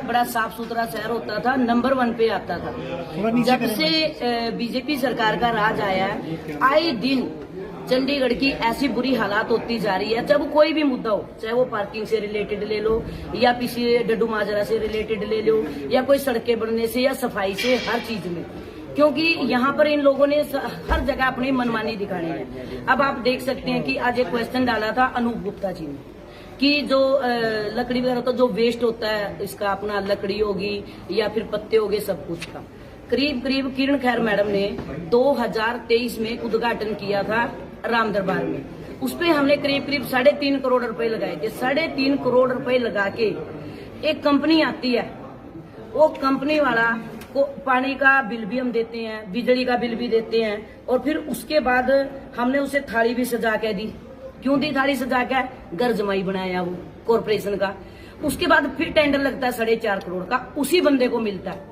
बड़ा साफ सुथरा शहर होता था, नंबर 1 पे आता था। जब से बीजेपी सरकार का राज आया है, आए दिन चंडीगढ़ की ऐसी बुरी हालात होती जा रही है। जब कोई भी मुद्दा हो, चाहे वो पार्किंग से रिलेटेड ले लो या किसी डड्डू माजरा से रिलेटेड ले लो या कोई सड़कें बनने से या सफाई से, हर चीज में, क्योंकि यहाँ पर इन लोगों ने हर जगह अपनी मनमानी दिखानी है। अब आप देख सकते हैं कि आज एक क्वेश्चन डाला था अनूप गुप्ता जी ने कि जो लकड़ी वगैरह तो जो वेस्ट होता है इसका, अपना लकड़ी होगी या फिर पत्ते हो गए, सब कुछ का करीब करीब किरण खैर मैडम ने 2023 में उद्घाटन किया था राम दरबार में। उस पर हमने करीब करीब 3.5 करोड़ रुपए लगाए थे। 3.5 करोड़ रुपए लगा के एक कंपनी आती है, वो कंपनी वाला को पानी का बिल भी हम देते हैं, बिजली का बिल भी देते हैं, और फिर उसके बाद हमने उसे थाली भी सजा के दी। क्यों दी थाली सजा के? घर जमाई बनाया वो कॉरपोरेशन का। उसके बाद फिर टेंडर लगता है 4.5 करोड़ का, उसी बंदे को मिलता है।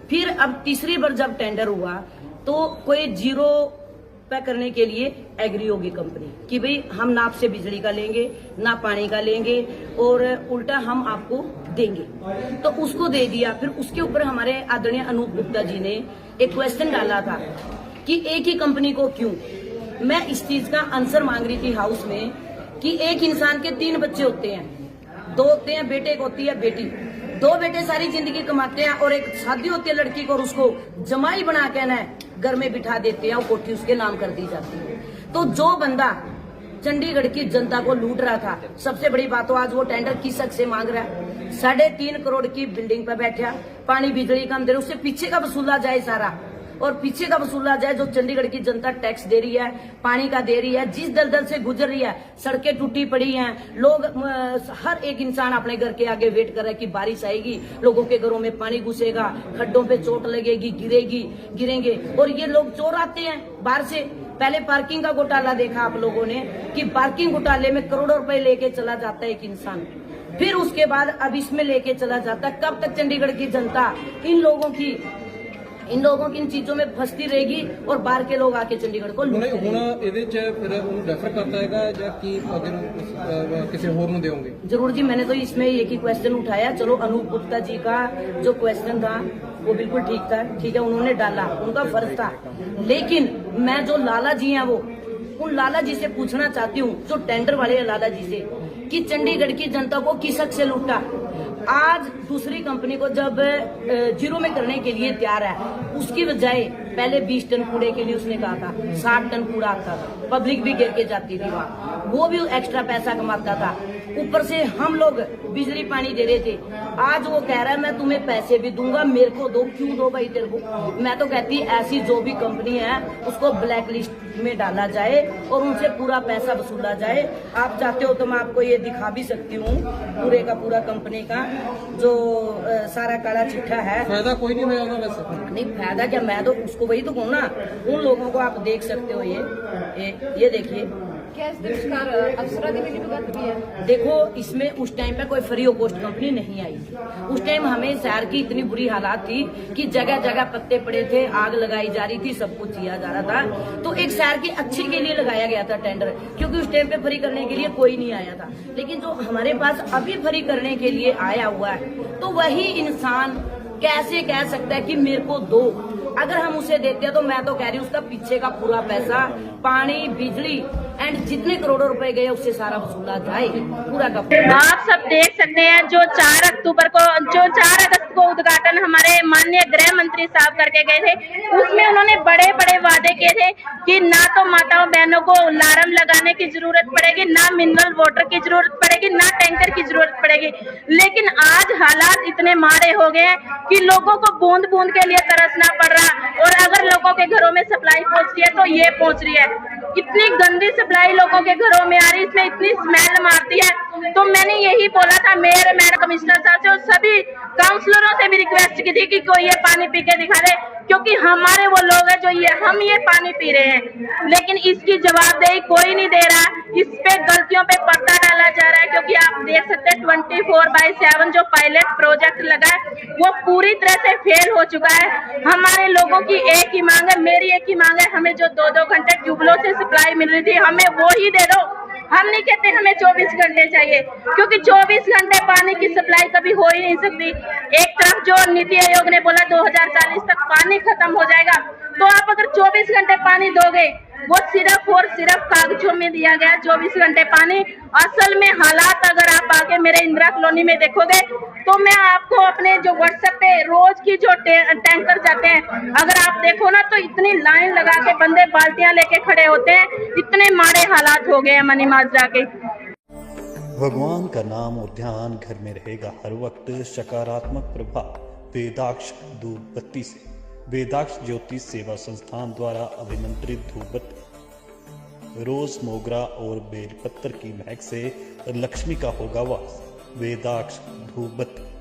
फिर अब तीसरी बार जब टेंडर हुआ तो कोई जीरो पे करने के लिए एग्री होगी कंपनी कि भाई हम ना आपसे बिजली का लेंगे ना पानी का लेंगे और उल्टा हम आपको देंगे, तो उसको दे दिया। फिर उसके ऊपर हमारे आदरणीय अनूप गुप्ता जी ने एक क्वेश्चन डाला था कि एक ही कंपनी को क्यों। मैं इस चीज का आंसर मांग रही थी हाउस में कि एक इंसान के 3 बच्चे होते हैं, 2 होते हैं बेटे, एक होती है बेटी। 2 बेटे सारी जिंदगी कमाते हैं और एक शादी होती है लड़की को और उसको जमाई बना के ना घर में बिठा देते हैं और कोठी उसके नाम कर दी जाती है। तो जो बंदा चंडीगढ़ की जनता को लूट रहा था, सबसे बड़ी बात तो आज वो टेंडर किस हक से मांग रहा है? 3.5 करोड़ की बिल्डिंग पे बैठा, पानी बिजली का हम दे रहे, उससे पीछे का वसूला जाए सारा, और पीछे का वसूला जाए जो चंडीगढ़ की जनता टैक्स दे रही है, पानी का दे रही है, जिस दलदल से गुजर रही है, सड़कें टूटी पड़ी हैं, लोग हर एक इंसान अपने घर के आगे वेट कर रहा है कि बारिश आएगी, लोगों के घरों में पानी घुसेगा, खड्डों पे चोट लगेगी, गिरेंगे, और ये लोग चोर आते हैं बाहर से। पहले पार्किंग का घोटाला देखा आप लोगों ने कि पार्किंग घोटाले में करोड़ों रुपए लेके चला जाता है एक इंसान, फिर उसके बाद अब इसमें लेके चला जाता है। कब तक चंडीगढ़ की जनता इन लोगों की इन चीजों में फंसती रहेगी और बाहर के लोग आके चंडीगढ़ को लूटते रहेंगे। जरूर जी, मैंने तो इसमें एक ही क्वेश्चन उठाया। चलो अनूप गुप्ता जी का जो क्वेश्चन था वो बिल्कुल ठीक था, ठीक है, उन्होंने डाला, उनका फर्ज था। लेकिन मैं जो लाला जी हैं वो उन लाला जी से पूछना चाहती हूँ, जो टेंडर वाले लाला जी से, कि चंडीगढ़ की जनता को किस हक से लूटा। आज दूसरी कंपनी को जब जीरो में करने के लिए तैयार है, उसकी बजाय पहले 20 टन कूड़े के लिए उसने कहा था, 60 टन कूड़ा आता था, पब्लिक भी गिर के जाती थी वहाँ, वो भी एक्स्ट्रा पैसा कमाता था। ऊपर से हम लोग बिजली पानी दे रहे थे। आज वो कह रहा है मैं तुम्हें पैसे भी दूंगा, मेरे को दो। क्यों दो भाई तेरे को? मैं तो कहती ऐसी जो भी कंपनी है उसको ब्लैक लिस्ट में डाला जाए और उनसे पूरा पैसा वसूला जाए। आप चाहते हो तो मैं आपको ये दिखा भी सकती हूँ पूरे का पूरा कंपनी का जो सारा काला चिट्ठा है। फायदा कोई नहीं हुआ वैसे? नहीं फायदा क्या, मैं तो उसको वही तो कहूँ ना, उन लोगों को आप देख सकते हो। ये देखिए, देखो इसमें उस टाइम पे कोई फ्री ऑफ कॉस्ट कंपनी नहीं आई थी। उस टाइम हमें शहर की इतनी बुरी हालात थी कि जगह जगह पत्ते पड़े थे, आग लगाई जा रही थी, सब कुछ किया जा रहा था। तो एक शहर की अच्छे के लिए लगाया गया था टेंडर, क्योंकि उस टाइम पे फ्री करने के लिए कोई नहीं आया था। लेकिन जो हमारे पास अभी फ्री करने के लिए आया हुआ है, तो वही इंसान कैसे कह सकता है कि मेरे को दो? अगर हम उसे देते हैं तो मैं तो कह रही हूँ उसका पीछे का पूरा पैसा, पानी, बिजली एंड जितने करोड़ों रुपए गए उससे सारा वसूला जाए पूरा का पूरा। आप सब देख सकते हैं जो 4 अगस्त को उद्घाटन हमारे माननीय गृह मंत्री साहब करके गए थे, उसमें उन्होंने बड़े बड़े वादे किए थे कि ना तो माताओं बहनों को अलार्म लगाने की जरूरत पड़ेगी, ना मिनरल वाटर की जरूरत पड़ेगी, ना टैंकर की जरूरत पड़ेगी। लेकिन आज हालात इतने माड़े हो गए हैं कि लोगों को बूंद बूंद के लिए तरसना पड़ रहा है, और अगर लोगों के घरों में सप्लाई पहुंचती है तो ये पहुंच रही है। इतनी गंदी सप्लाई लोगों के घरों में आ रही है, इसमें इतनी स्मेल मारती है। तो मैंने यही बोला था मेयर, कमिश्नर साहब से और सभी काउंसलरों से भी रिक्वेस्ट की थी कि कोई ये पानी पी के दिखा दे, क्योंकि हमारे वो लोग हैं जो हम ये पानी पी रहे हैं। लेकिन इसकी जवाबदेही कोई नहीं दे रहा, इस पे गलतियों पे पर्दा डाला जा रहा है। क्योंकि आप देख सकते हैं 24/7 जो पायलट प्रोजेक्ट लगा है वो पूरी तरह से फेल हो चुका है। हमारे लोगों की एक ही मांग है, मेरी एक ही मांग है, हमें जो 2-2 घंटे ट्यूबवेलों से सप्लाई मिल रही थी हमें वो ही दे दो। हम नहीं कहते हमें 24 घंटे चाहिए, क्योंकि 24 घंटे पानी की सप्लाई कभी हो ही नहीं सकती। एक तरफ जो नीति आयोग ने बोला 2040 तक पानी खत्म हो जाएगा, तो आप अगर 24 घंटे पानी दोगे, वो सिर्फ और सिर्फ कागजों में दिया गया 24 घंटे पानी। असल में हालात अगर आप आके मेरे इंदिरा कॉलोनी में देखोगे, तो मैं आपको अपने जो व्हाट्सएप पे रोज की जो टैंकर जाते हैं, अगर आप देखो ना, तो इतनी लाइन लगा के बंदे बाल्टियां लेके खड़े होते हैं। इतने माड़े हालात हो गए हैं मनी माजरा के। भगवान का नाम और ध्यान घर में रहेगा हर वक्त। सकारात्मक प्रभाव वेदाक्ष धूप बत्ती से। वेदाक्ष ज्योति सेवा संस्थान द्वारा अभिमंत्रित धूप बत्ती रोज, मोगरा और बेलपत्र की महक से लक्ष्मी का होगा वास। वेदाक्ष धूप बत्ती।